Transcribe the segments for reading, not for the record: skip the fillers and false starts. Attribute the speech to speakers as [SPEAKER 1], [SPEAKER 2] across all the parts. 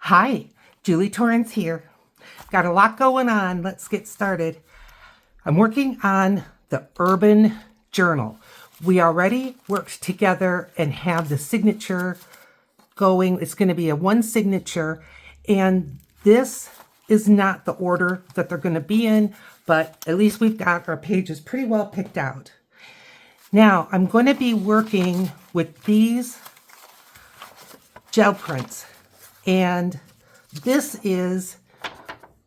[SPEAKER 1] Hi, Julie Torrance here. Got a lot going on. Let's get started. I'm working on the Urban Journal. We already worked together and have the signature going. It's going to be a one signature, and this is not the order that they're going to be in, but at least we've got our pages pretty well picked out. Now, I'm going to be working with these gel prints. And this is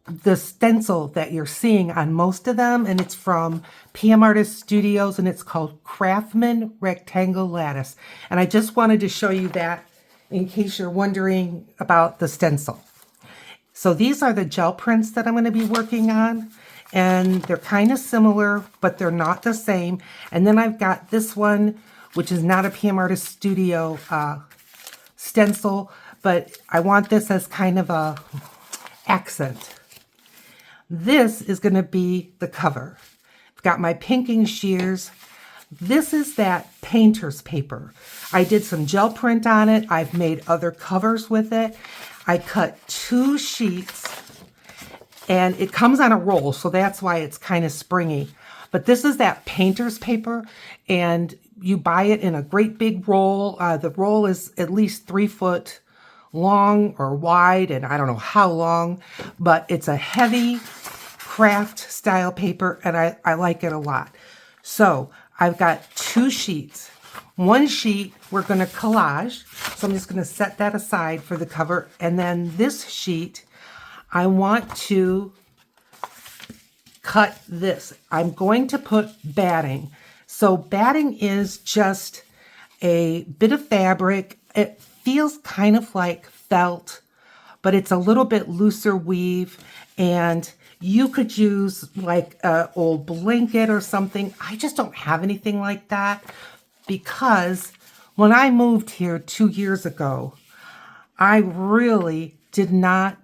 [SPEAKER 1] the stencil that you're seeing on most of them, and it's from PM Artist Studios, and it's called Craftsman Rectangle Lattice. And I just wanted to show you that in case you're wondering about the stencil. So these are the gel prints that I'm going to be working on, and they're kind of similar, but they're not the same. And then I've got this one, which is not a PM Artist Studio stencil, but I want this as kind of a accent. This is going to be the cover. I've got my pinking shears. This is that painter's paper. I did some gel print on it. I've made other covers with it. I cut 2 sheets, and it comes on a roll, so that's why it's kind of springy. But this is that painter's paper, and you buy it in a great big roll. The roll is at least 3 foot long or wide, and I don't know how long, but it's a heavy craft style paper, and I like it a lot. So I've got 2 sheets. One sheet we're going to collage, so I'm just going to set that aside for the cover, and then this sheet I want to cut this. I'm going to put batting. So batting is just a bit of fabric. It feels kind of like felt, but it's a little bit looser weave, and you could use like an old blanket or something. I just don't have anything like that because when I moved here 2 years ago, I really did not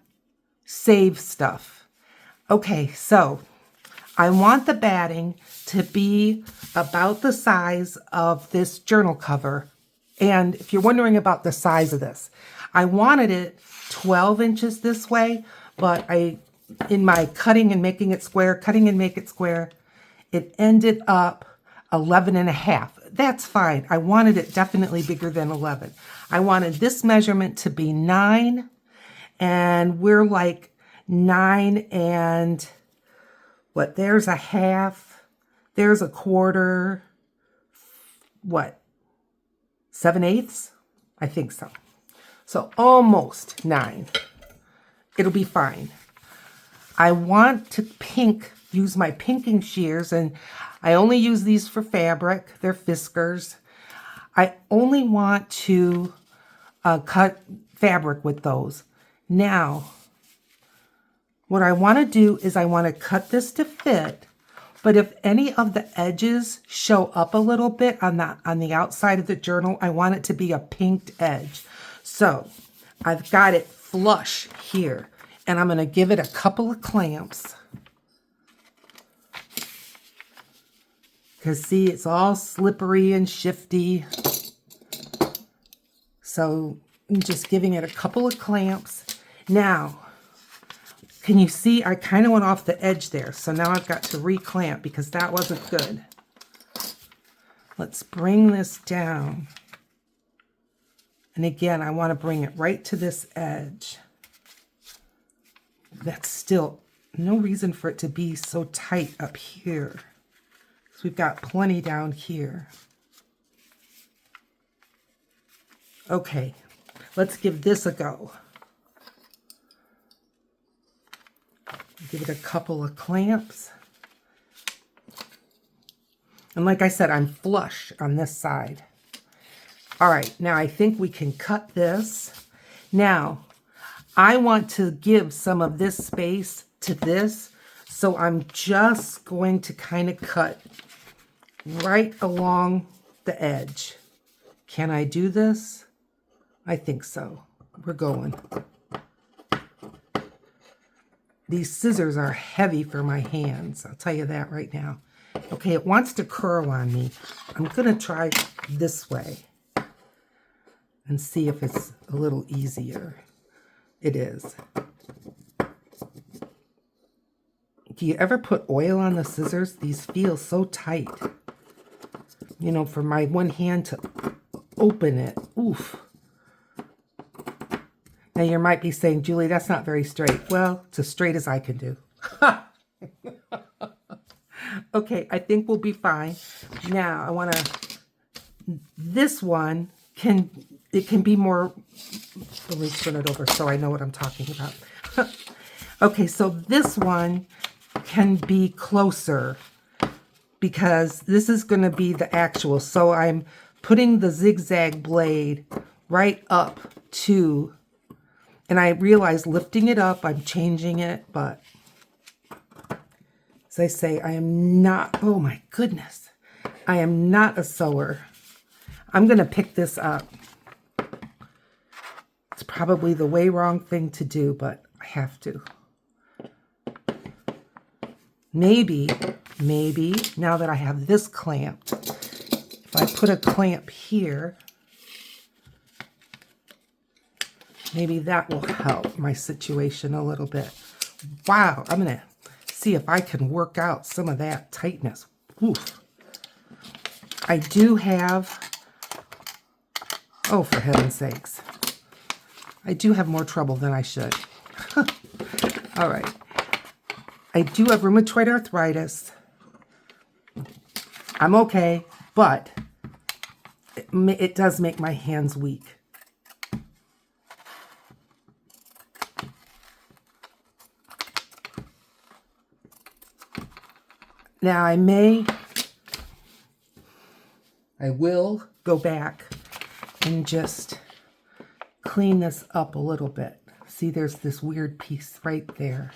[SPEAKER 1] save stuff. Okay, so I want the batting to be about the size of this journal cover. And if you're wondering about the size of this, I wanted it 12 inches this way, but in my cutting and make it square, it ended up 11 and a half. That's fine. I wanted it definitely bigger than 11. I wanted this measurement to be 9, and we're like 9 and what? There's a half, there's a quarter, what? 7/8? I think so. So almost 9. It'll be fine. I want to use my pinking shears, and I only use these for fabric. They're Fiskars. I only want to cut fabric with those. Now, what I want to do is I want to cut this to fit, but if any of the edges show up a little bit on the outside of the journal, I want it to be a pinked edge. So I've got it flush here, and I'm going to give it a couple of clamps. Because see, it's all slippery and shifty. So I'm just giving it a couple of clamps. Now, can you see I kind of went off the edge there? So now I've got to reclamp because that wasn't good. Let's bring this down. And again, I want to bring it right to this edge. That's still no reason for it to be so tight up here. So we've got plenty down here. Okay, let's give this a go. Give it a couple of clamps. And like I said, I'm flush on this side. All right, now I think we can cut this. Now, I want to give some of this space to this, so I'm just going to kind of cut right along the edge. Can I do this? I think so. We're going. These scissors are heavy for my hands. I'll tell you that right now. Okay, it wants to curl on me. I'm going to try this way and see if it's a little easier. it is. Do you ever put oil on the scissors? These feel so tight. You know, for my one hand to open it. Oof. Now you might be saying, Julie, that's not very straight. Well, it's as straight as I can do. Okay, I think we'll be fine. Now I want to, this one can be more, let me turn it over so I know what I'm talking about. Okay, so this one can be closer because this is going to be the actual. So I'm putting the zigzag blade right up to, and I realize lifting it up, I'm changing it, but as I say, I am not, oh my goodness, I am not a sewer. I'm going to pick this up. It's probably the way wrong thing to do, but I have to. Maybe, now that I have this clamped, if I put a clamp here, maybe that will help my situation a little bit. Wow, I'm going to see if I can work out some of that tightness. Oof. I do have, oh, for heaven's sakes, I do have more trouble than I should. All right. I do have rheumatoid arthritis. I'm okay, but it does make my hands weak. Now I will go back and just clean this up a little bit. See, there's this weird piece right there.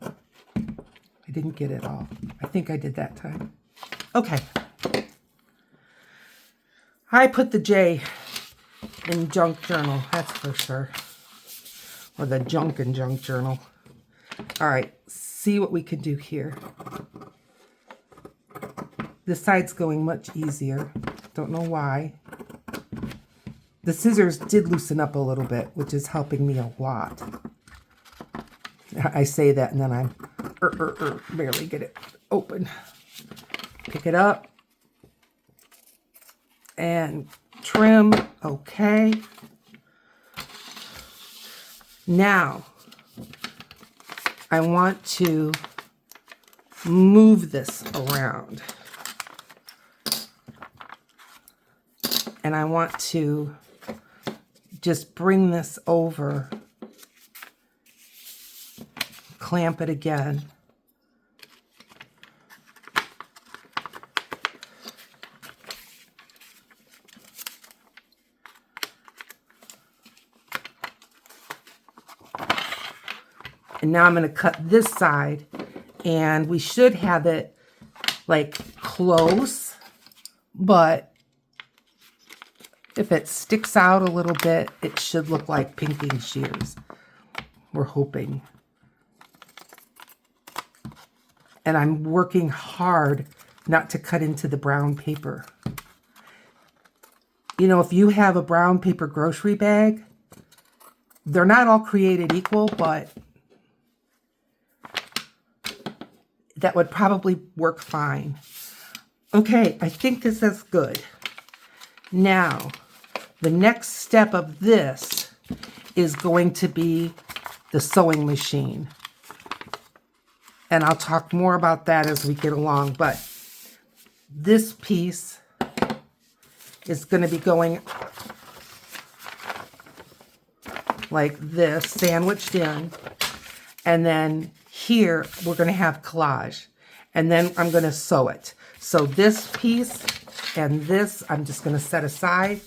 [SPEAKER 1] I didn't get it all. I think I did that time. Okay. I put the J in junk journal, that's for sure. Or the junk and junk journal. All right, see what we can do here. This side's going much easier. Don't know why. The scissors did loosen up a little bit, which is helping me a lot. I say that and then I'm barely get it open. Pick it up and trim. Okay. Now I want to move this around. And I want to just bring this over, clamp it again. And now I'm going to cut this side, and we should have it like close, but if it sticks out a little bit, it should look like pinking shears. We're hoping. And I'm working hard not to cut into the brown paper. You know, if you have a brown paper grocery bag, they're not all created equal, but that would probably work fine. Okay, I think this is good. Now, the next step of this is going to be the sewing machine. And I'll talk more about that as we get along, but this piece is going to be going like this, sandwiched in, and then here we're going to have collage, and then I'm going to sew it. So this piece and this I'm just going to set aside,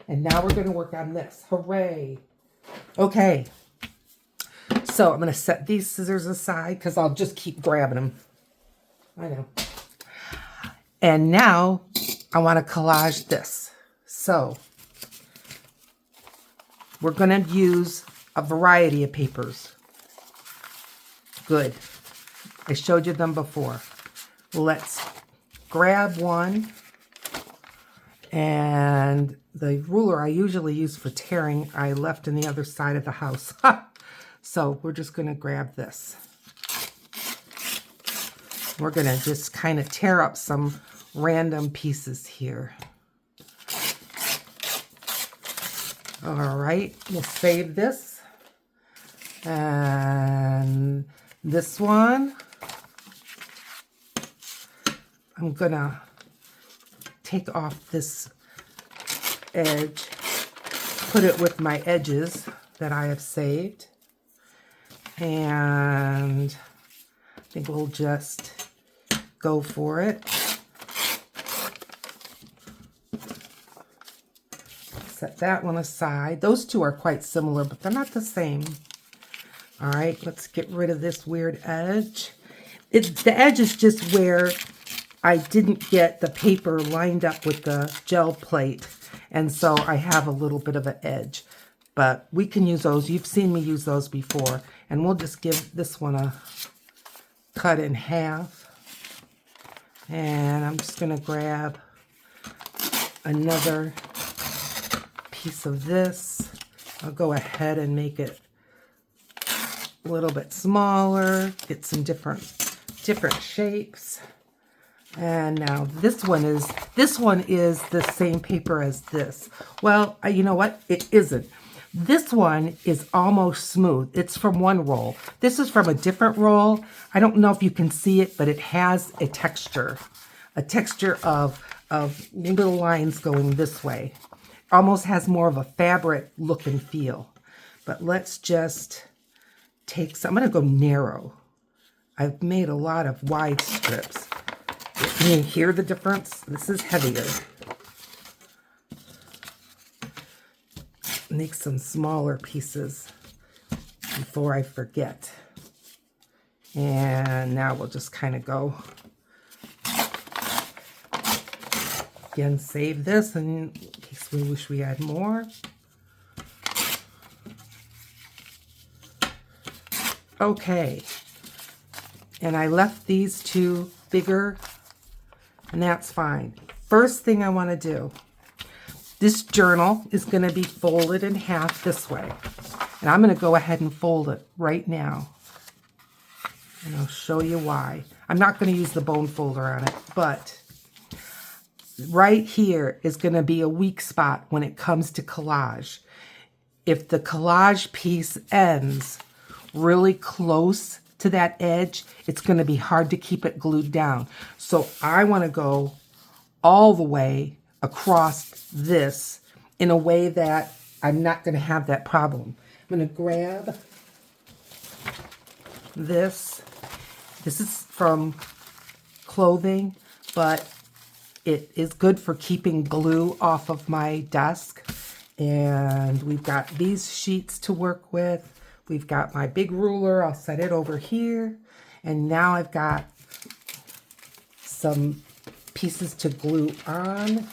[SPEAKER 1] and now we're going to work on this. Hooray. Okay, so I'm going to set these scissors aside because I'll just keep grabbing them. I know. And now I want to collage this. So we're going to use a variety of papers. Good. I showed you them before. Let's grab one And the ruler I usually use for tearing, I left in the other side of the house. So we're just going to grab this. We're going to just kind of tear up some random pieces here. All right, we'll save this. And this one, I'm going to take off this edge, put it with my edges that I have saved. And I think we'll just go for it. Set that one aside. Those two are quite similar, but they're not the same. All right, let's get rid of this weird edge. The edge is just where I didn't get the paper lined up with the gel plate, and so I have a little bit of an edge. But we can use those. You've seen me use those before. And we'll just give this one a cut in half. And I'm just going to grab another piece of this. I'll go ahead and make it a little bit smaller, get some different shapes. And now this one is the same paper as this. Well, you know what? It isn't. This one is almost smooth. It's from one roll. This is from a different roll. I don't know if you can see it, but it has a texture of little lines going this way. Almost has more of a fabric look and feel. But let's just take some. I'm going to go narrow. I've made a lot of wide strips. Can you hear the difference? This is heavier. Make some smaller pieces before I forget. And now we'll just kind of go. Again, save this in case we wish we had more. Okay. And I left these two bigger, and that's fine. First thing I want to do, this journal is going to be folded in half this way. And I'm going to go ahead and fold it right now. And I'll show you why. I'm not going to use the bone folder on it, but right here is going to be a weak spot when it comes to collage. If the collage piece ends really close to that edge, it's going to be hard to keep it glued down. So I want to go all the way across this in a way that I'm not going to have that problem. I'm going to grab this. This is from clothing, but it is good for keeping glue off of my desk. And we've got these sheets to work with. We've got my big ruler. I'll set it over here. And now I've got some pieces to glue on.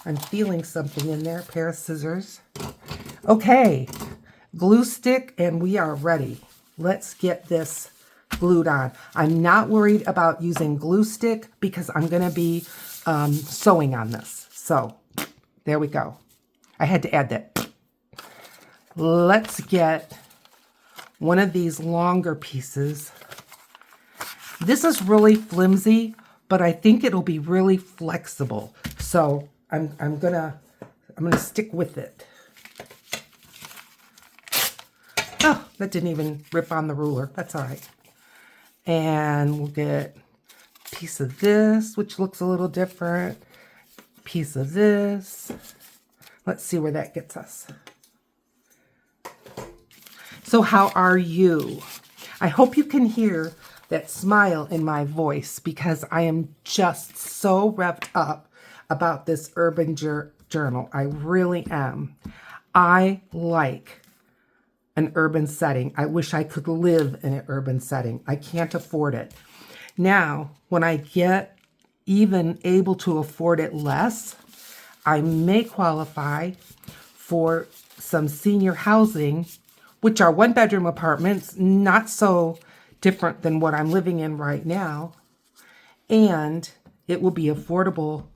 [SPEAKER 1] I'm feeling something in there, pair of scissors. Okay, glue stick, and we are ready. Let's get this glued on. I'm not worried about using glue stick because I'm going to be sewing on this. So there we go. I had to add that. Let's get one of these longer pieces. This is really flimsy, but I think it'll be really flexible. So I'm gonna stick with it. Oh, that didn't even rip on the ruler. That's all right. And we'll get a piece of this, which looks a little different. Piece of this. Let's see where that gets us. So how are you? I hope you can hear that smile in my voice because I am just so revved up about this urban journal. I really am. I like an urban setting. I wish I could live in an urban setting. I can't afford it. Now, when I get even able to afford it less, I may qualify for some senior housing, which are one-bedroom apartments, not so different than what I'm living in right now. And it will be affordable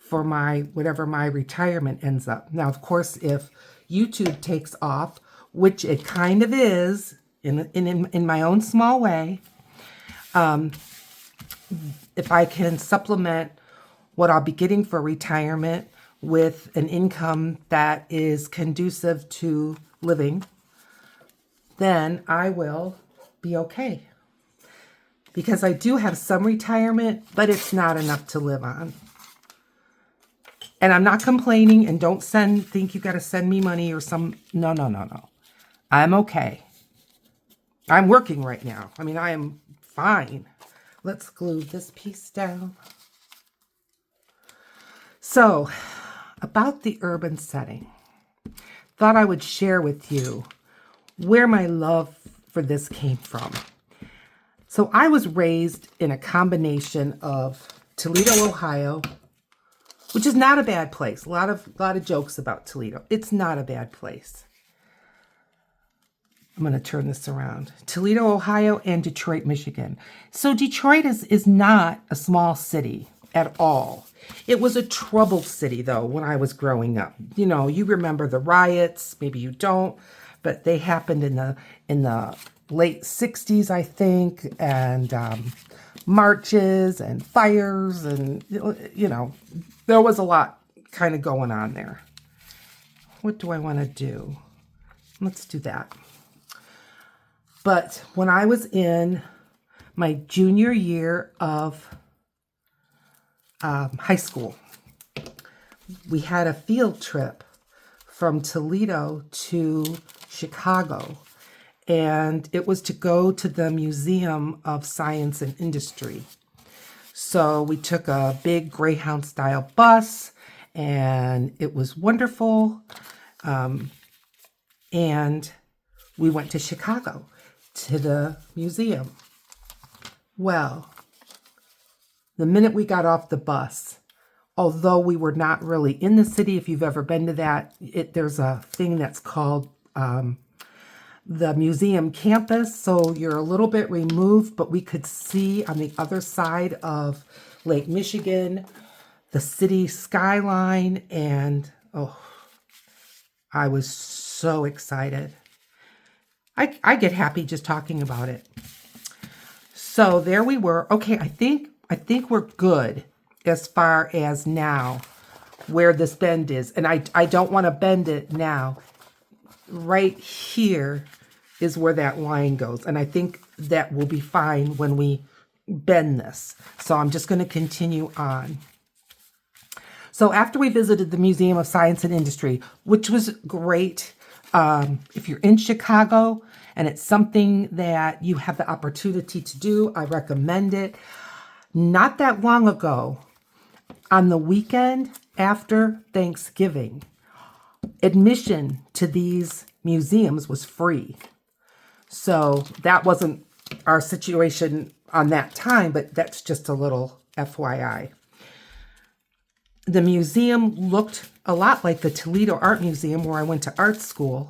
[SPEAKER 1] for my whatever my retirement ends up. Now, of course, if YouTube takes off, which it kind of is in my own small way, if I can supplement what I'll be getting for retirement with an income that is conducive to living, then I will be okay. Because I do have some retirement, but it's not enough to live on. And I'm not complaining, and don't think you got to send me money or no. I'm okay. I'm working right now. I mean, I am fine. Let's glue this piece down. So, about the urban setting, thought I would share with you where my love for this came from. So I was raised in a combination of Toledo, Ohio, which is not a bad place. A lot of jokes about Toledo. It's not a bad place. I'm going to turn this around. Toledo, Ohio, and Detroit, Michigan. So Detroit is not a small city at all. It was a troubled city, though, when I was growing up. You know, you remember the riots. Maybe you don't, but they happened in the late 60s, I think, and marches and fires, and, you know, there was a lot kind of going on there. What do I want to do? Let's do that. But when I was in my junior year of high school, we had a field trip from Toledo to Chicago, and it was to go to the Museum of Science and Industry. So we took a big Greyhound-style bus, and it was wonderful, and we went to Chicago, to the museum. Well, the minute we got off the bus, although we were not really in the city, if you've ever been to that, there's a thing that's called the museum campus. So you're a little bit removed, but we could see on the other side of Lake Michigan, the city skyline, and I was so excited. I get happy just talking about it. So there we were. Okay, I think we're good as far as now where this bend is. And I don't want to bend it now. Right here is where that line goes. And I think that will be fine when we bend this. So I'm just going to continue on. So after we visited the Museum of Science and Industry, which was great, if you're in Chicago and it's something that you have the opportunity to do, I recommend it. Not that long ago, on the weekend after Thanksgiving, admission to these museums was free. So that wasn't our situation on that time, but that's just a little FYI. The museum looked a lot like the Toledo Art Museum where I went to art school.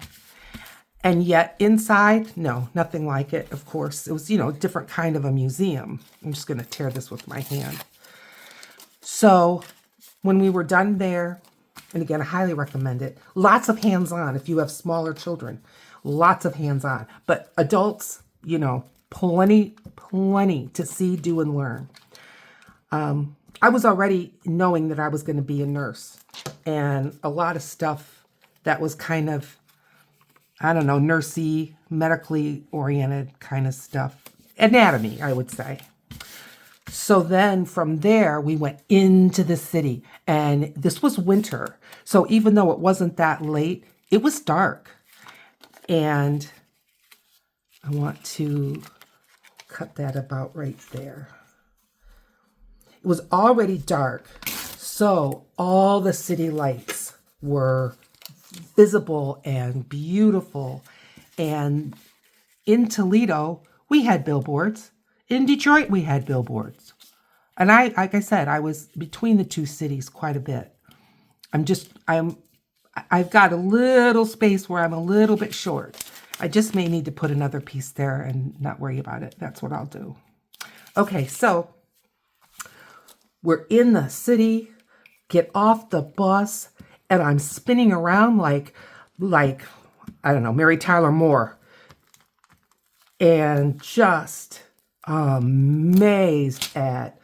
[SPEAKER 1] And yet inside, no, nothing like it, of course. It was, a different kind of a museum. I'm just going to tear this with my hand. So when we were done there, and again, I highly recommend it, lots of hands-on if you have smaller children, lots of hands-on. But adults, plenty to see, do, and learn. I was already knowing that I was going to be a nurse, and a lot of stuff that was kind of, nursey, medically oriented kind of stuff. Anatomy, I would say. So then from there, we went into the city, and this was winter. So even though it wasn't that late, it was dark. And I want to cut that about right there. It was already dark, so all the city lights were visible and beautiful. And in Toledo, we had billboards. In Detroit, we had billboards. And like I said, I was between the two cities quite a bit. I've got a little space where I'm a little bit short. I just may need to put another piece there and not worry about it. That's what I'll do. Okay, so we're in the city. get off the bus, and I'm spinning around like, I don't know, Mary Tyler Moore, and just amazed at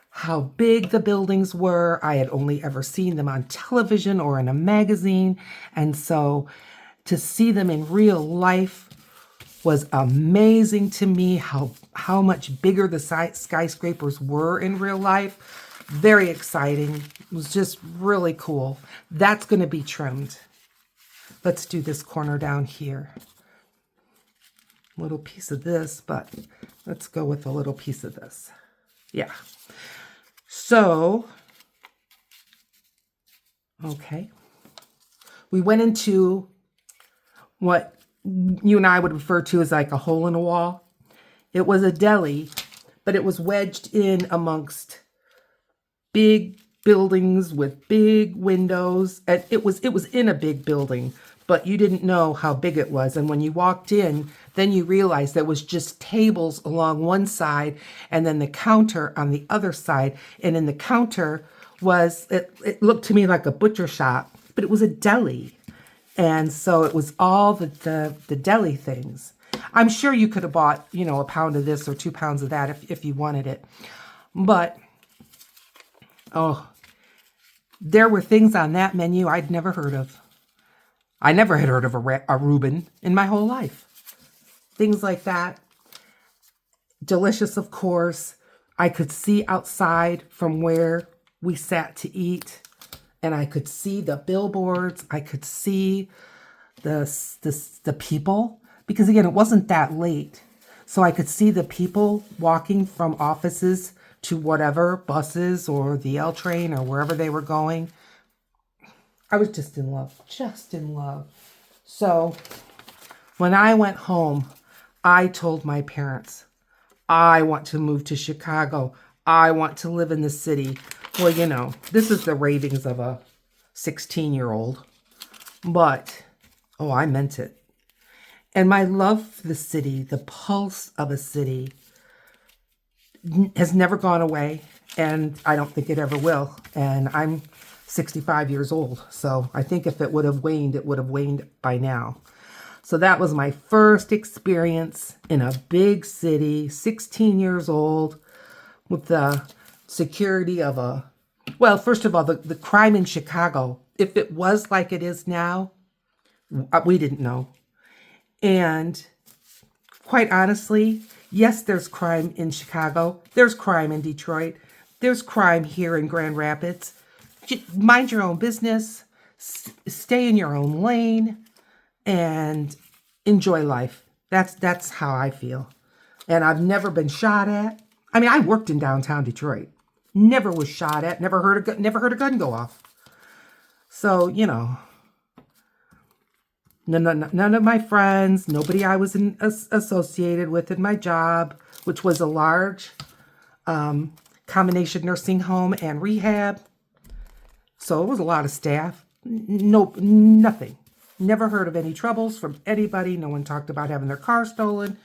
[SPEAKER 1] how big the buildings were. I had only ever seen them on television or in a magazine. And so to see them in real life was amazing to me, how much bigger the skyscrapers were in real life. Very exciting. It was just really cool. That's going to be trimmed. Let's do this corner down here. Little piece of this, but let's go with a little piece of this. Yeah. So, okay. We went into what you and I would refer to as like a hole in a wall. It was a deli, but it was wedged in amongst big buildings with big windows. And it was in a big building, but you didn't know how big it was. And when you walked in, then you realized there was just tables along one side and then the counter on the other side. And in the counter was, it looked to me like a butcher shop, but it was a deli. And so it was all the deli things. I'm sure you could have bought, you know, a pound of this or 2 pounds of that if you wanted it. But, oh, there were things on that menu I'd never heard of. I never had heard of a Reuben in my whole life. Things like that. Delicious, of course. I could see outside from where we sat to eat, and I could see the billboards. I could see the people, because again, it wasn't that late. So I could see the people walking from offices to whatever, buses or the L train or wherever they were going. I was just in love, just in love. So when I went home, I told my parents, I want to move to Chicago. I want to live in the city. Well, you know, this is the ravings of a 16-year-old. But, oh, I meant it. And my love for the city, the pulse of a city, has never gone away. And I don't think it ever will. And I'm 65 years old. So I think if it would have waned, it would have waned by now. So that was my first experience in a big city, 16 years old, with the security of a, well, first of all, the crime in Chicago, if it was like it is now, we didn't know. And quite honestly, yes, there's crime in Chicago. There's crime in Detroit. There's crime here in Grand Rapids. Mind your own business, stay in your own lane, and enjoy life. That's how I feel. And I've never been shot at. I mean, I worked in downtown Detroit. Never was shot at. Never heard a gun go off. So, you know, none of my friends, nobody I was associated with in my job, which was a large combination nursing home and rehab. So it was a lot of staff. No, nothing. Never heard of any troubles from anybody. No one talked about having their car stolen.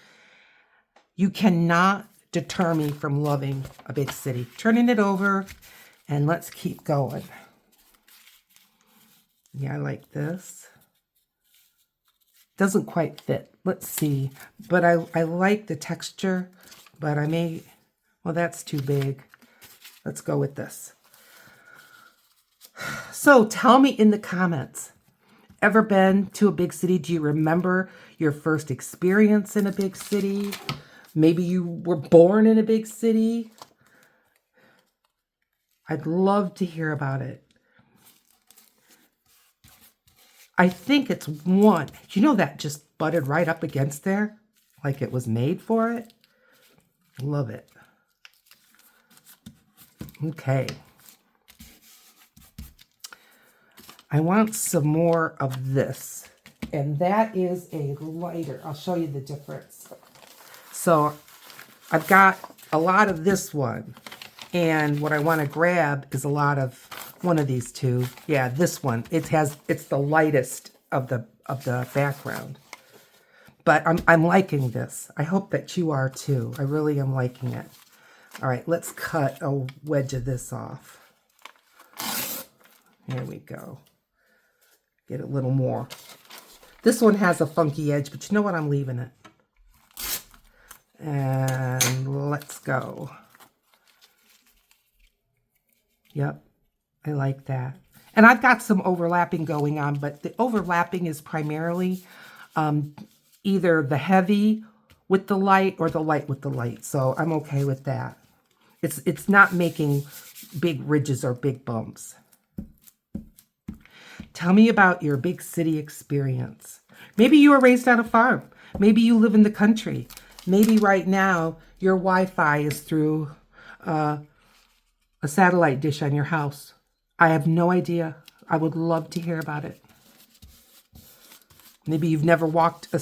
[SPEAKER 1] You cannot deter me from loving a big city. Turning it over, and let's keep going. Yeah, I like this. Doesn't quite fit. Let's see. But I like the texture, but I may, well, that's too big. Let's go with this. So tell me in the comments, ever been to a big city? Do you remember your first experience in a big city? Maybe you were born in a big city. I'd love to hear about it. I think it's one. You know, that just butted right up against there, like it was made for it. Love it. Okay. I want some more of this, and that is a lighter. I'll show you the difference. So I've got a lot of this one, and what I want to grab is a lot of one of these two. Yeah, this one. It's the lightest of the background. But I'm liking this. I hope that you are too. I really am liking it. All right, let's cut a wedge of this off. Here we go. Get a little more. This one has a funky edge, but you know what? I'm leaving it. And let's go. Yep, I like that. And I've got some overlapping going on, but the overlapping is primarily either the heavy with the light or the light with the light. So I'm okay with that. It's not making big ridges or big bumps. Tell me about your big city experience. Maybe you were raised on a farm. Maybe you live in the country. Maybe right now your Wi-Fi is through a satellite dish on your house. I have no idea. I would love to hear about it. Maybe you've never walked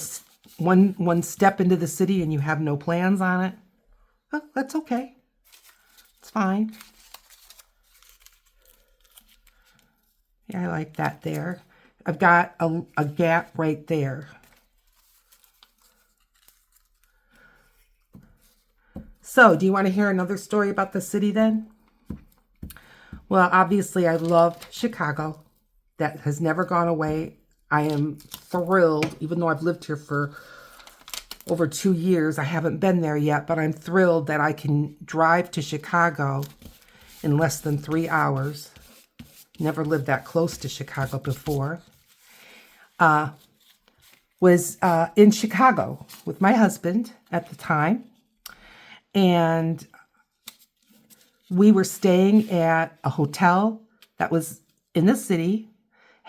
[SPEAKER 1] one step into the city and you have no plans on it. Oh, that's okay. It's fine. Yeah, I like that there. I've got a gap right there. So, do you want to hear another story about the city then? Well, obviously, I loved Chicago. That has never gone away. I am thrilled, even though I've lived here for over 2 years. I haven't been there yet, but I'm thrilled that I can drive to Chicago in less than 3 hours. Never lived that close to Chicago before. Was in Chicago with my husband at the time. And we were staying at a hotel that was in the city.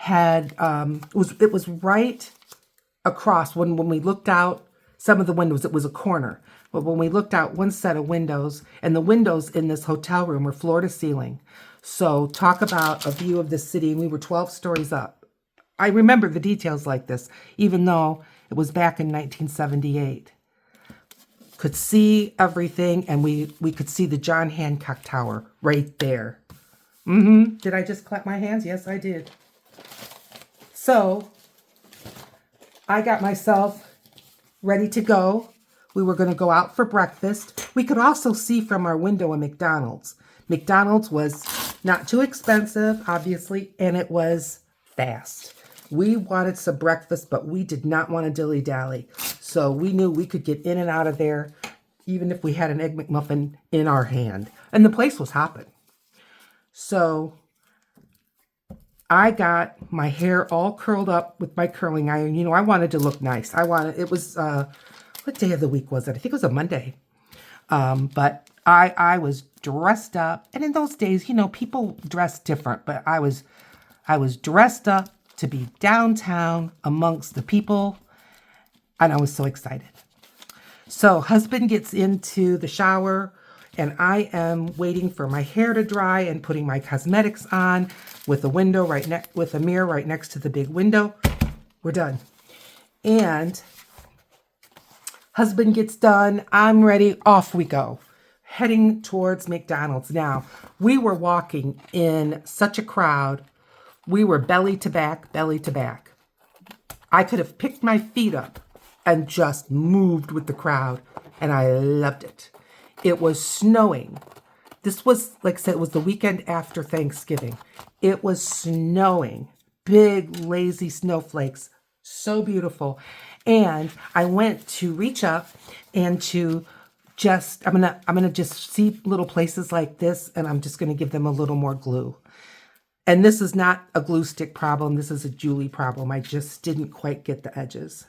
[SPEAKER 1] It was right across when we looked out some of the windows, it was a corner. But when we looked out one set of windows, and the windows in this hotel room were floor to ceiling. So talk about a view of the city, and we were 12 stories up. I remember the details like this, even though it was back in 1978. Could see everything, and we could see the John Hancock Tower right there. Did I just clap my hands? Yes, I did. So I got myself ready to go. We were going to go out for breakfast. We could also see from our window a McDonald's. McDonald's was not too expensive, obviously, and it was fast. We wanted some breakfast, but we did not want to dilly-dally. So we knew we could get in and out of there, even if we had an Egg McMuffin in our hand. And the place was hopping. So I got my hair all curled up with my curling iron. You know, I wanted to look nice. It was, what day of the week was it? I think it was a Monday. But I was dressed up. And in those days, you know, people dress different. But I was dressed up to be downtown amongst the people. And I was so excited. So husband gets into the shower, and I am waiting for my hair to dry and putting my cosmetics on with a mirror right next to the big window. We're done. And husband gets done. I'm ready. Off we go. Heading towards McDonald's. Now, we were walking in such a crowd. We were belly to back, belly to back. I could have picked my feet up and just moved with the crowd, and I loved it. It was snowing. This was, like I said, it was the weekend after Thanksgiving. It was snowing. Big, lazy snowflakes. So beautiful. And I went to reach up and to just, I'm gonna just see little places like this, and I'm just gonna give them a little more glue. And this is not a glue stick problem. This is a Julie problem. I just didn't quite get the edges.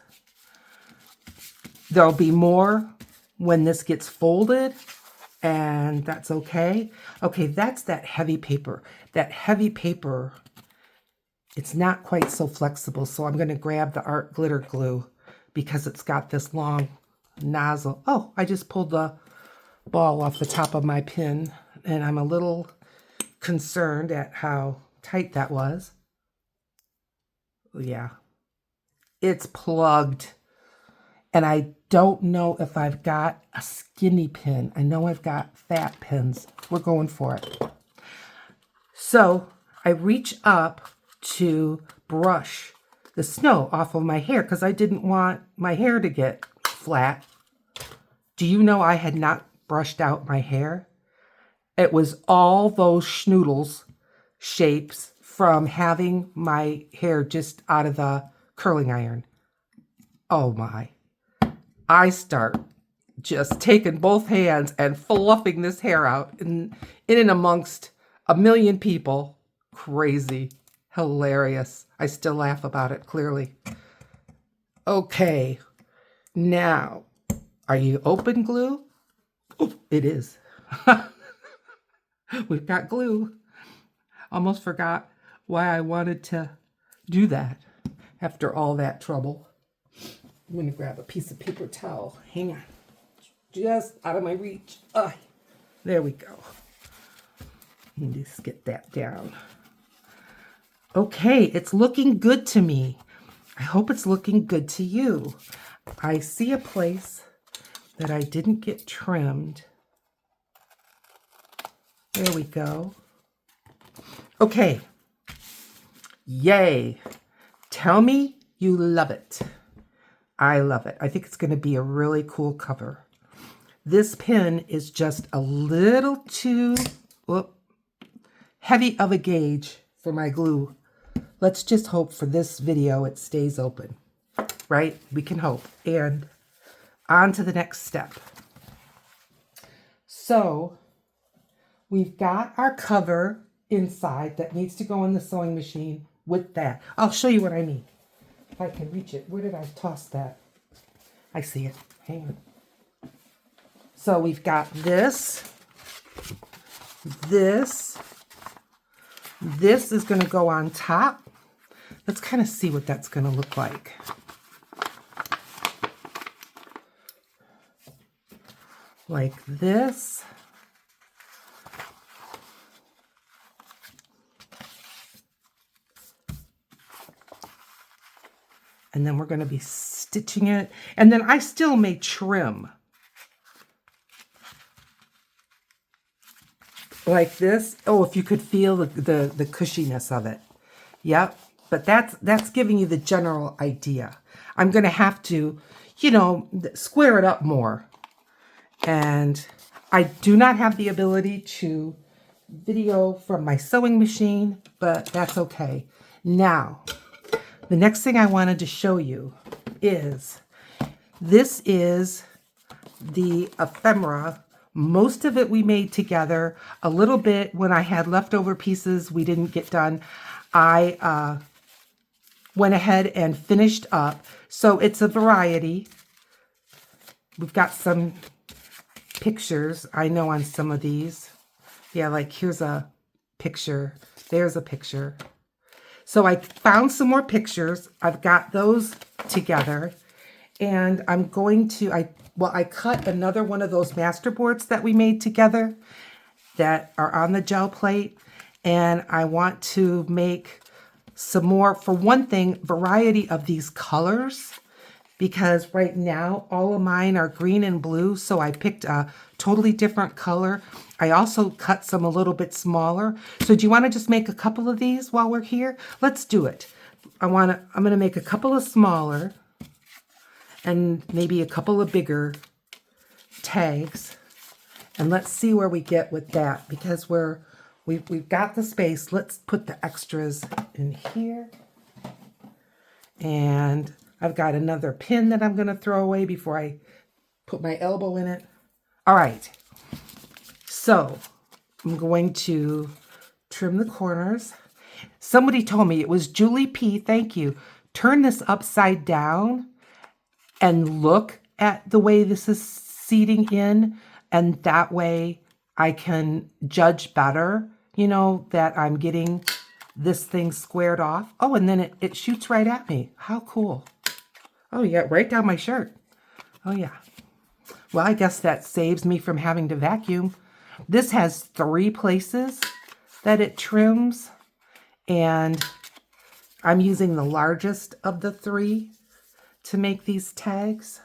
[SPEAKER 1] There'll be more when this gets folded, and that's okay. Okay, that's that heavy paper. That heavy paper, it's not quite so flexible, so I'm going to grab the art glitter glue because it's got this long nozzle. Oh, I just pulled the ball off the top of my pin, and I'm a little concerned at how tight that was. Yeah, it's plugged. And I don't know if I've got a skinny pin. I know I've got fat pins. We're going for it. So I reach up to brush the snow off of my hair because I didn't want my hair to get flat. Do you know I had not brushed out my hair? It was all those schnoodles shapes from having my hair just out of the curling iron. Oh my. I start just taking both hands and fluffing this hair out in and amongst a million people. Crazy. Hilarious. I still laugh about it, clearly. Okay. Now, are you open glue? Oh, it is. We've got glue. Almost forgot why I wanted to do that after all that trouble. I'm going to grab a piece of paper towel. Hang on. Just out of my reach. There we go. And just get that down. Okay, it's looking good to me. I hope it's looking good to you. I see a place that I didn't get trimmed. There we go. Okay. Yay. Tell me you love it. I love it. I think it's going to be a really cool cover. This pin is just a little too heavy of a gauge for my glue. Let's just hope for this video it stays open, right? We can hope. And on to the next step. So we've got our cover inside that needs to go in the sewing machine with that. I'll show you what I mean. If I can reach it. Where did I toss that? I see it. Hang on. So we've got this. This is going to go on top. Let's kind of see what that's going to look like. Like this. And then we're going to be stitching it. And then I still may trim. Like this. Oh, if you could feel the cushiness of it. Yep. But that's giving you the general idea. I'm going to have to, square it up more. And I do not have the ability to video from my sewing machine, but that's okay. Now, the next thing I wanted to show you is, this is the ephemera. Most of it we made together. A little bit when I had leftover pieces we didn't get done. I went ahead and finished up. So it's a variety. We've got some pictures, I know, on some of these. Yeah, like here's a picture. There's a picture. So I found some more pictures. I've got those together. And I'm going to, I cut another one of those masterboards that we made together that are on the gel plate. And I want to make some more, for one thing, variety of these colors. Because right now, all of mine are green and blue. So I picked a totally different color. I also cut some a little bit smaller. So do you want to just make a couple of these while we're here? Let's do it. I'm going to make a couple of smaller and maybe a couple of bigger tags. And let's see where we get with that, because we've got the space. Let's put the extras in here. And I've got another pin that I'm going to throw away before I put my elbow in it. All right. So I'm going to trim the corners. Somebody told me, it was Julie P. Thank you. Turn this upside down and look at the way this is seating in. And that way I can judge better, that I'm getting this thing squared off. Oh, and then it shoots right at me. How cool. Oh, yeah, right down my shirt. Oh, yeah. Well, I guess that saves me from having to vacuum. This has 3 places that it trims, and I'm using the largest of the 3 to make these tags.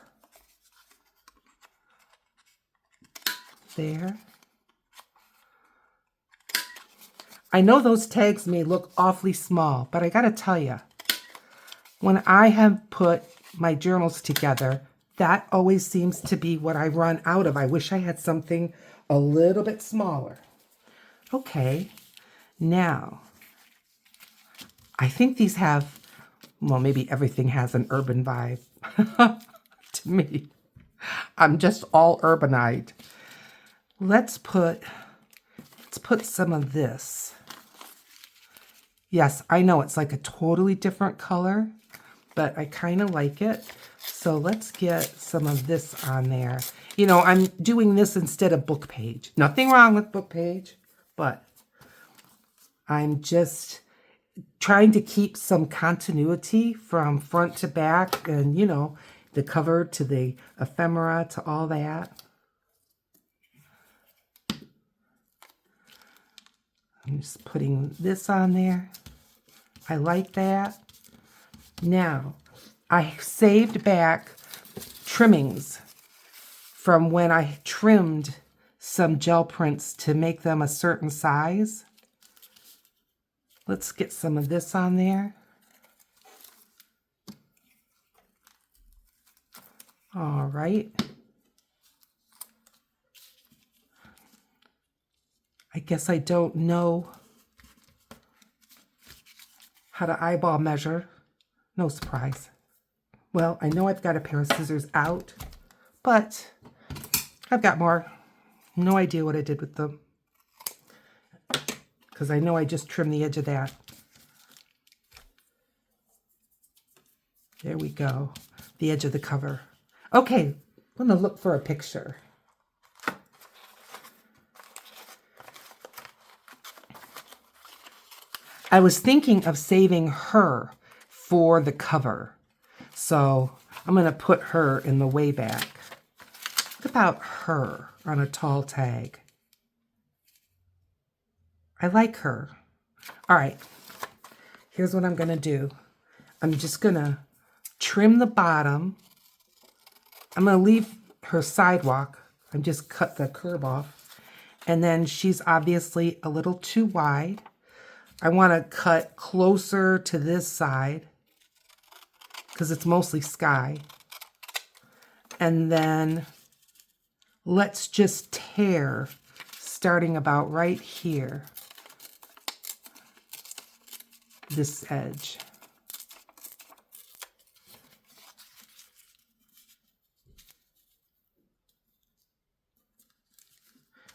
[SPEAKER 1] There. I know those tags may look awfully small, but I gotta tell you, when I have put my journals together, that always seems to be what I run out of. I wish I had something a little bit smaller. Okay, now I think these have, well, maybe everything has an urban vibe to me. I'm just all urbanite. Let's put some of this. Yes, I know it's like a totally different color, but I kind of like it. So let's get some of this on there. You know, I'm doing this instead of book page. Nothing wrong with book page, but I'm just trying to keep some continuity from front to back and, you know, the cover to the ephemera to all that. I'm just putting this on there. I like that. Now, I saved back trimmings from when I trimmed some gel prints to make them a certain size. Let's get some of this on there. All right. I guess I don't know how to eyeball measure. No surprise. Well, I know I've got a pair of scissors out, but I've got more. No idea what I did with them, because I know I just trimmed the edge of that. There we go. The edge of the cover. Okay, I'm going to look for a picture. I was thinking of saving her for the cover. So I'm going to put her in the way back. What about her on a tall tag? I like her. All right, here's what I'm going to do. I'm just going to trim the bottom. I'm going to leave her sidewalk. I'm just cut the curb off. And then she's obviously a little too wide. I want to cut closer to this side because it's mostly sky. And then let's just tear starting about right here, this edge.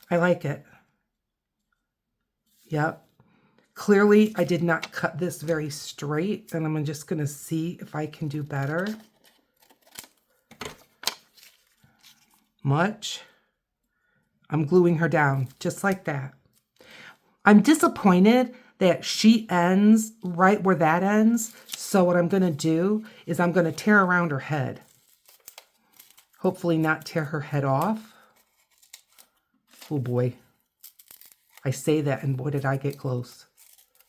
[SPEAKER 1] I like it. Yep. Clearly, I did not cut this very straight, and I'm just going to see if I can do better. Much. I'm gluing her down just like that. I'm disappointed that she ends right where that ends. So what I'm going to do is I'm going to tear around her head. Hopefully not tear her head off. Oh boy. I say that and boy did I get close.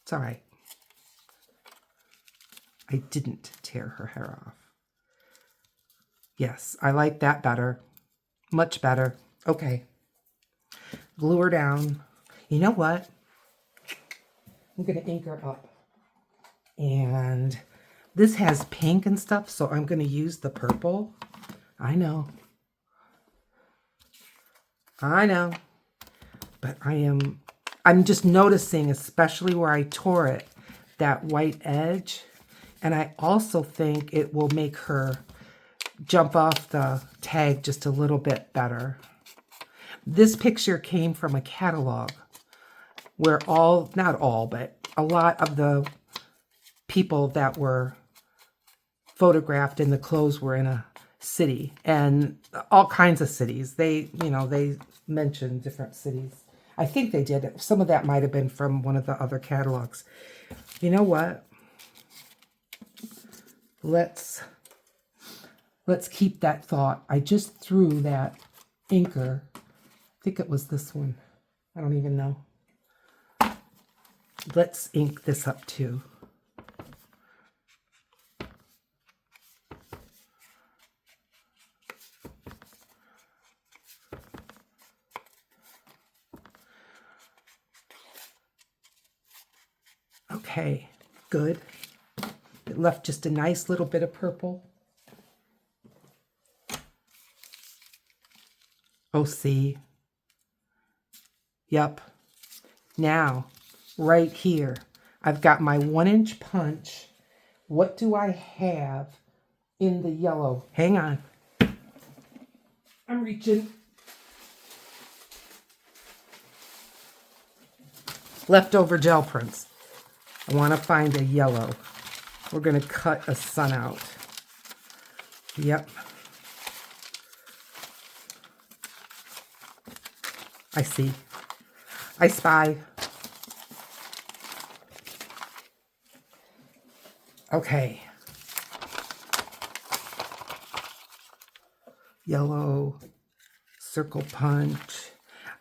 [SPEAKER 1] It's all right. I didn't tear her hair off. Yes, I like that better. Much better. Okay. Glue her down. You know what? I'm going to ink her up. And this has pink and stuff, so I'm going to use the purple. I know. But I'm just noticing, especially where I tore it, that white edge. And I also think it will make her jump off the tag just a little bit better. This picture came from a catalog where not all, but a lot of the people that were photographed in the clothes were in a city, and all kinds of cities. They mentioned different cities. I think they did. Some of that might have been from one of the other catalogs. You know what? Let's keep that thought. I just threw that inker. I think it was this one. I don't even know. Let's ink this up too. Okay, good. It left just a nice little bit of purple. Oh, see? Yep. Now, right here, I've got my 1-inch punch. What do I have in the yellow? Hang on. I'm reaching. Leftover gel prints. I want to find a yellow. We're going to cut a sun out. Yep. I see. I spy. Okay. Yellow circle punch.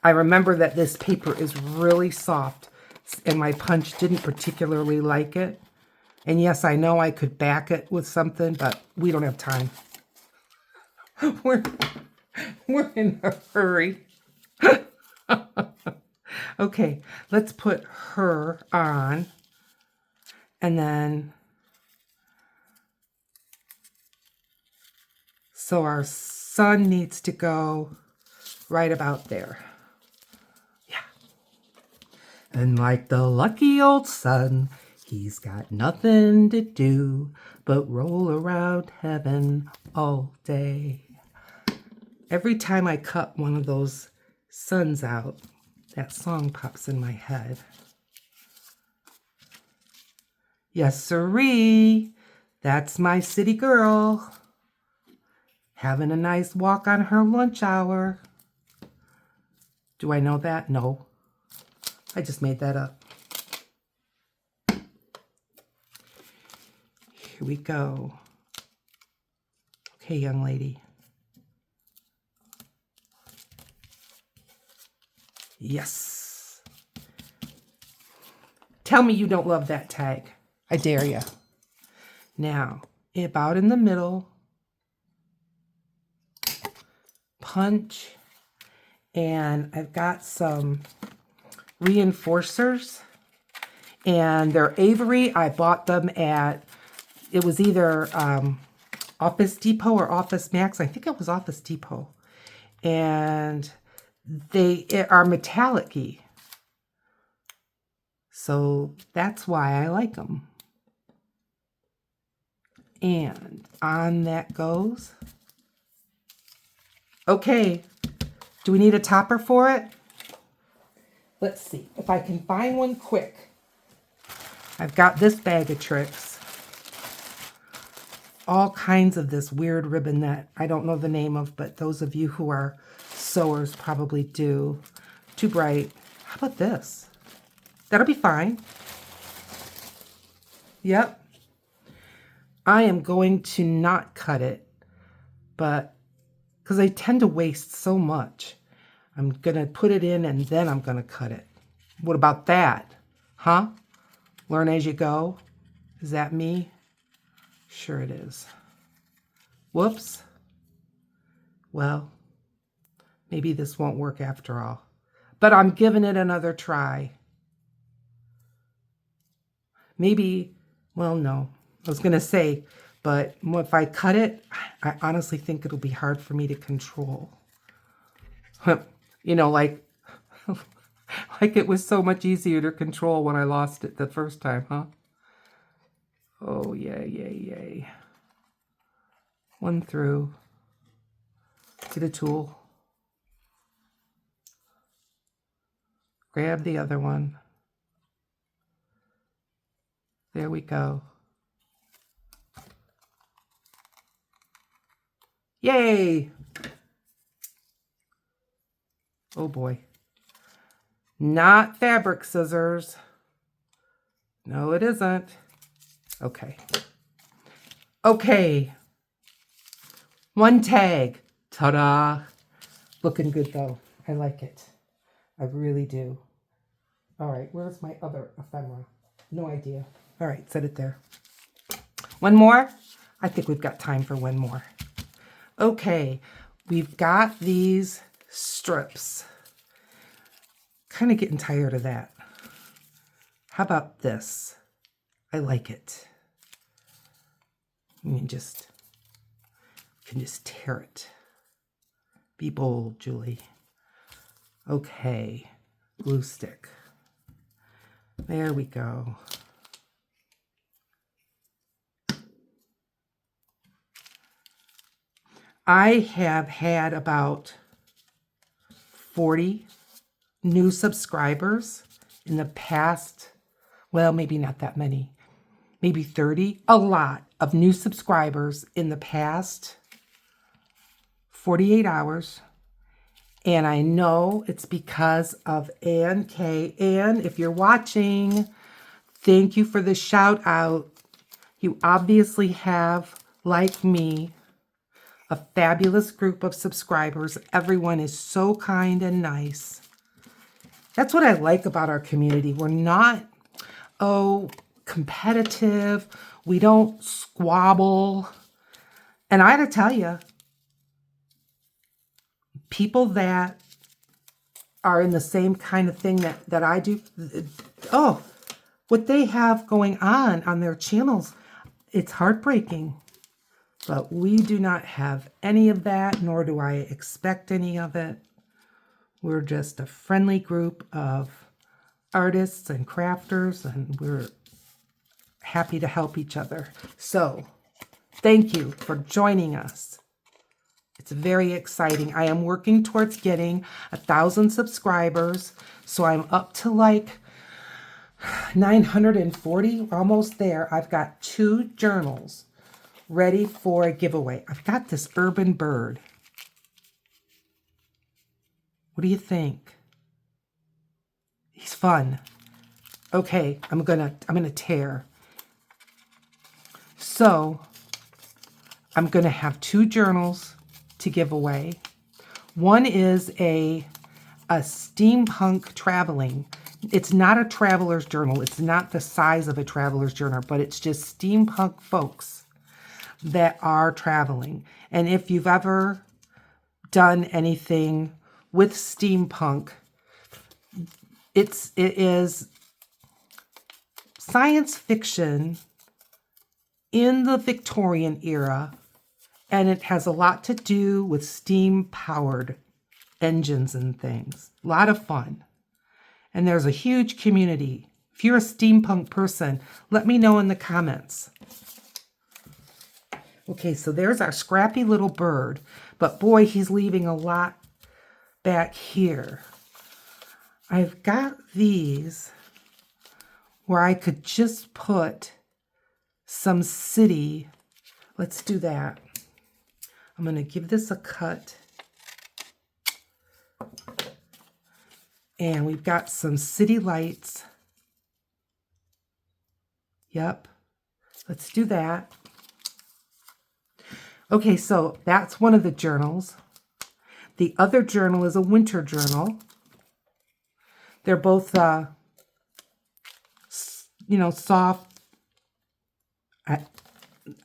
[SPEAKER 1] I remember that this paper is really soft and my punch didn't particularly like it. And yes, I know I could back it with something, but we don't have time. We're in a hurry. Okay, let's put her on. And then, so our sun needs to go right about there. Yeah. And like the lucky old sun, he's got nothing to do but roll around heaven all day. Every time I cut one of those suns out, that song pops in my head. Yes, sirree, that's my city girl, having a nice walk on her lunch hour. Do I know that? No. I just made that up. Here we go. Okay, young lady. Yes. Tell me you don't love that tag. I dare you. Now, about in the middle, punch, and I've got some reinforcers, and they're Avery. I bought them at, it was either Office Depot or Office Max. I think it was Office Depot. And they are metallic-y. So that's why I like them. And on that goes. Okay, do we need a topper for it? Let's see if I can find one quick. I've got this bag of tricks. All kinds of this weird ribbon that I don't know the name of, but those of you who are sewers probably do. Too bright. How about this? That'll be fine. Yep. I am going to not cut it, but because I tend to waste so much, I'm going to put it in and then I'm going to cut it. What about that? Huh? Learn as you go? Is that me? Sure it is. Whoops. Well, maybe this won't work after all. But I'm giving it another try. Maybe, well, no. I was going to say, but if I cut it, I honestly think it'll be hard for me to control. You know, like it was so much easier to control when I lost it the first time, huh? Oh, yay. One through. Get a tool. Grab the other one. There we go. Yay! Oh boy. Not fabric scissors. No, it isn't. Okay. Okay. One tag. Ta-da! Looking good though. I like it. I really do. All right, where's my other ephemera? No idea. All right, set it there. One more? I think we've got time for one more. Okay, we've got these strips. Kind of getting tired of that. How about this? I like it. You can just tear it. Be bold, Julie. Okay, glue stick. There we go. I have had about 40 new subscribers in the past, well, maybe not that many, maybe 30, a lot of new subscribers in the past 48 hours. And I know it's because of Ann K. Ann, if you're watching, thank you for the shout out. You obviously have, like me, a fabulous group of subscribers. Everyone is so kind and nice. That's what I like about our community. We're not, competitive. We don't squabble. And I gotta tell you, people that are in the same kind of thing that I do, what they have going on their channels, it's heartbreaking. But we do not have any of that, nor do I expect any of it. We're just a friendly group of artists and crafters, and we're happy to help each other. So, thank you for joining us. It's very exciting. I am working towards getting 1,000 subscribers, so I'm up to like 940, almost there. I've got 2 journals ready for a giveaway. I've got this urban bird. What do you think? He's fun. Okay, I'm gonna tear. So I'm gonna have 2 journals to give away. One is a steampunk traveling. It's not a traveler's journal. It's not the size of a traveler's journal, but it's just steampunk folks that are traveling. And if you've ever done anything with steampunk, it is science fiction in the Victorian era, and it has a lot to do with steam-powered engines and things. A lot of fun. And there's a huge community. If you're a steampunk person, let me know in the comments. Okay, so there's our scrappy little bird. But boy, he's leaving a lot back here. I've got these where I could just put some city. Let's do that. I'm going to give this a cut. And we've got some city lights. Yep. Let's do that. Okay, so that's one of the journals. The other journal is a winter journal. They're both, soft.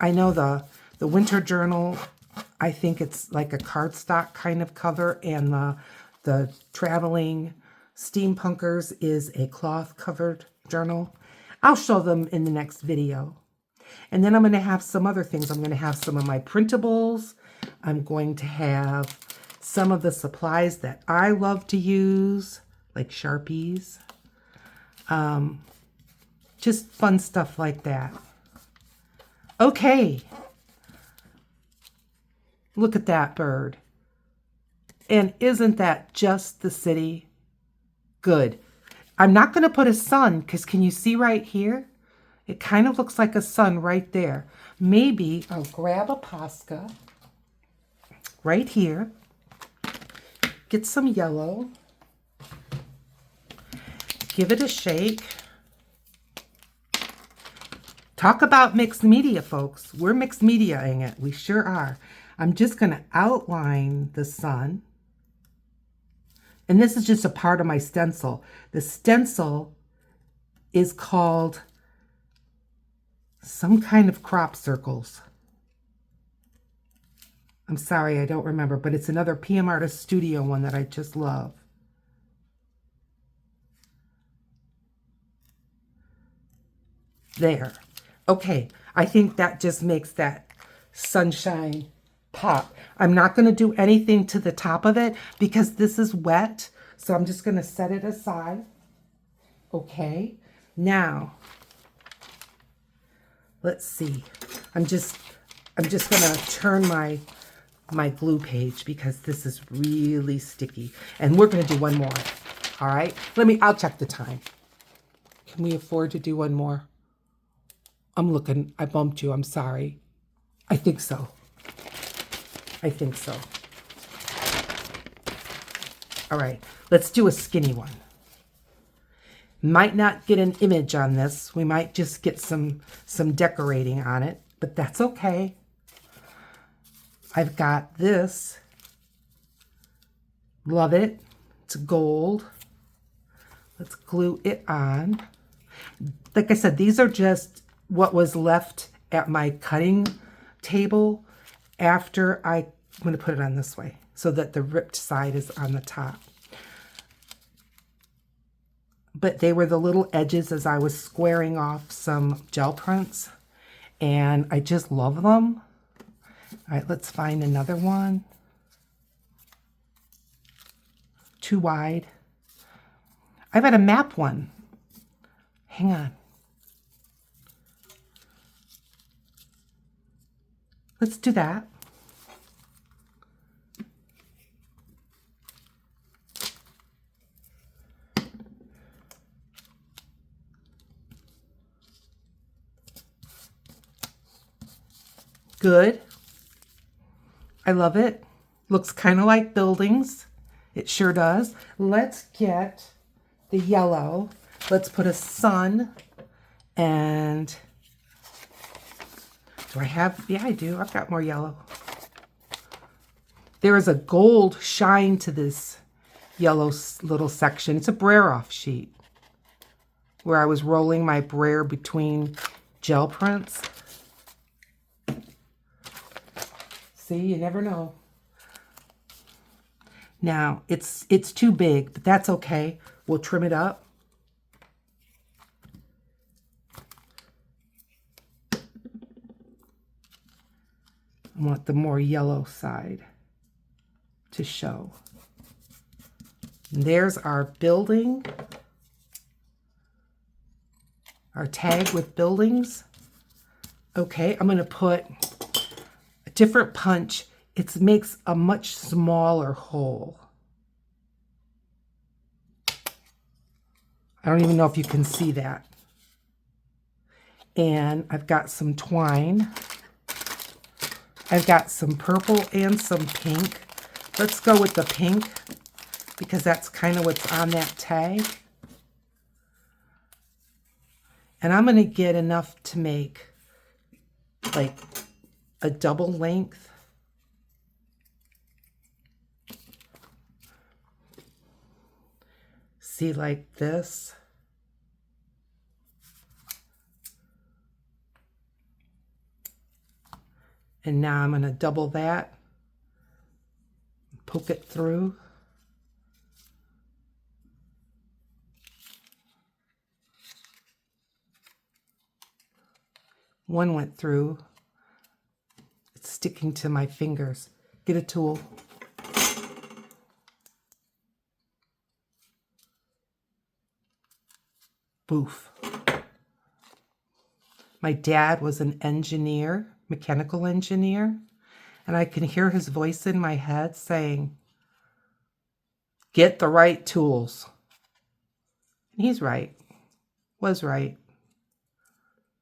[SPEAKER 1] I know the winter journal, I think it's like a cardstock kind of cover, and the traveling steampunkers is a cloth covered journal. I'll show them in the next video. And then I'm going to have some other things. I'm going to have some of my printables. I'm going to have some of the supplies that I love to use, like Sharpies. Just fun stuff like that. Okay. Look at that bird. And isn't that just the city? Good. I'm not going to put a sun, because can you see right here? It kind of looks like a sun right there. Maybe I'll grab a Posca right here. Get some yellow. Give it a shake. Talk about mixed media, folks. We're mixed mediaing it. We sure are. I'm just going to outline the sun. And this is just a part of my stencil. The stencil is called some kind of crop circles. I'm sorry, I don't remember, but it's another PM Artist Studio one that I just love. There. Okay, I think that just makes that sunshine pop. I'm not going to do anything to the top of it because this is wet, so I'm just going to set it aside. Okay, now let's see. I'm just going to turn my my glue page because this is really sticky. And we're going to do one more. All right. I'll check the time. Can we afford to do one more? I'm looking. I bumped you. I'm sorry. I think so. I think so. All right. Let's do a skinny one. Might not get an image on this. We might just get some decorating on it, but that's okay. I've got this. Love it. It's gold. Let's glue it on. Like I said, these are just what was left at my cutting table after I'm going to put it on this way so that the ripped side is on the top. But they were the little edges as I was squaring off some gel prints, and I just love them. All right, let's find another one. Too wide. I've got a map one. Hang on. Let's do that. Good. I love it. Looks kind of like buildings. It sure does. Let's get the yellow. Let's put a sun. And do I have? Yeah, I do. I've got more yellow. There is a gold shine to this yellow little section. It's a Brayer off sheet where I was rolling my Brayer between gel prints. See, you never know. Now, it's too big, but that's okay. We'll trim it up. I want the more yellow side to show. And there's our building, our tag with buildings. Okay, I'm going to put a different punch. It makes a much smaller hole. I don't even know if you can see that. And I've got some twine. I've got some purple and some pink. Let's go with the pink because that's kind of what's on that tag. And I'm going to get enough to make like a double length. See, like this. And now I'm going to double that, poke it through. One went through. It's sticking to my fingers. Get a tool. Boof. My dad was an engineer, mechanical engineer, and I can hear his voice in my head saying, get the right tools. And he's right. Was right.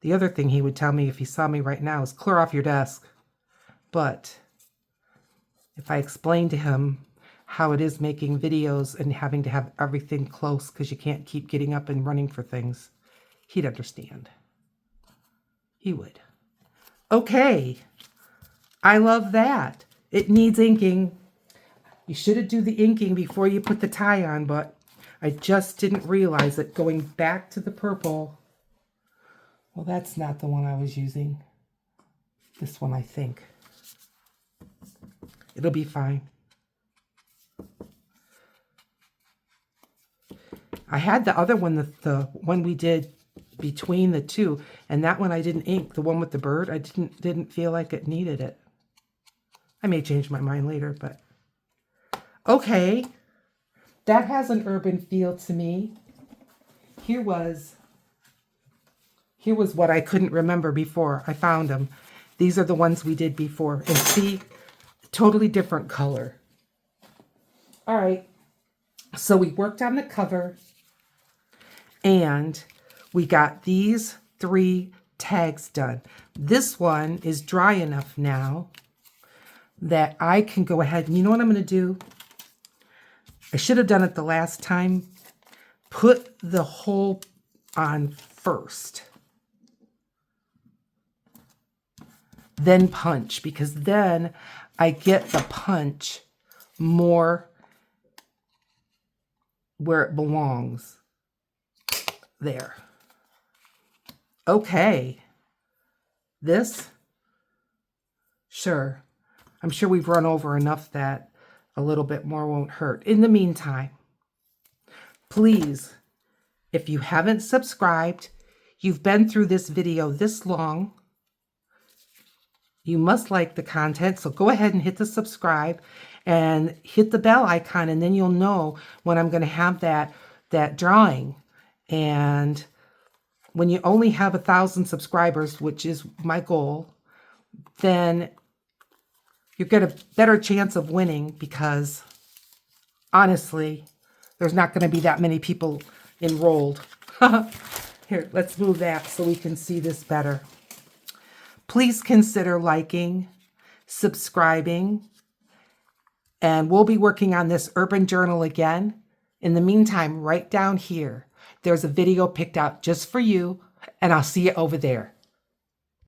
[SPEAKER 1] The other thing he would tell me if he saw me right now is clear off your desk. But if I explained to him how it is making videos and having to have everything close because you can't keep getting up and running for things, he'd understand. He would. Okay. I love that. It needs inking. You should have do the inking before you put the tie on, but I just didn't realize it. Going back to the purple. Well, that's not the one I was using. This one, I think. It'll be fine. I had the other one, the one we did between the two, and that one I didn't ink. The one with the bird, I didn't feel like it needed it. I may change my mind later, but okay. That has an urban feel to me. Here was what I couldn't remember before. I found them. These are the ones we did before. And see, totally different color. All right, so we worked on the cover and we got these 3 tags done. This one is dry enough now that I can go ahead and, you know what I'm going to do? I should have done it the last time. Put the hole on first. Then punch, because then I get the punch more where it belongs. There. Okay. This? Sure. I'm sure we've run over enough that a little bit more won't hurt. In the meantime, please, if you haven't subscribed, you've been through this video this long, you must like the content, so go ahead and hit the subscribe and hit the bell icon, and then you'll know when I'm going to have that drawing. And when you only have 1,000 subscribers, which is my goal, then you get a better chance of winning, because honestly, there's not going to be that many people enrolled. Here, let's move that so we can see this better. Please consider liking, subscribing, and we'll be working on this urban journal again. In the meantime, right down here, there's a video picked out just for you, and I'll see you over there.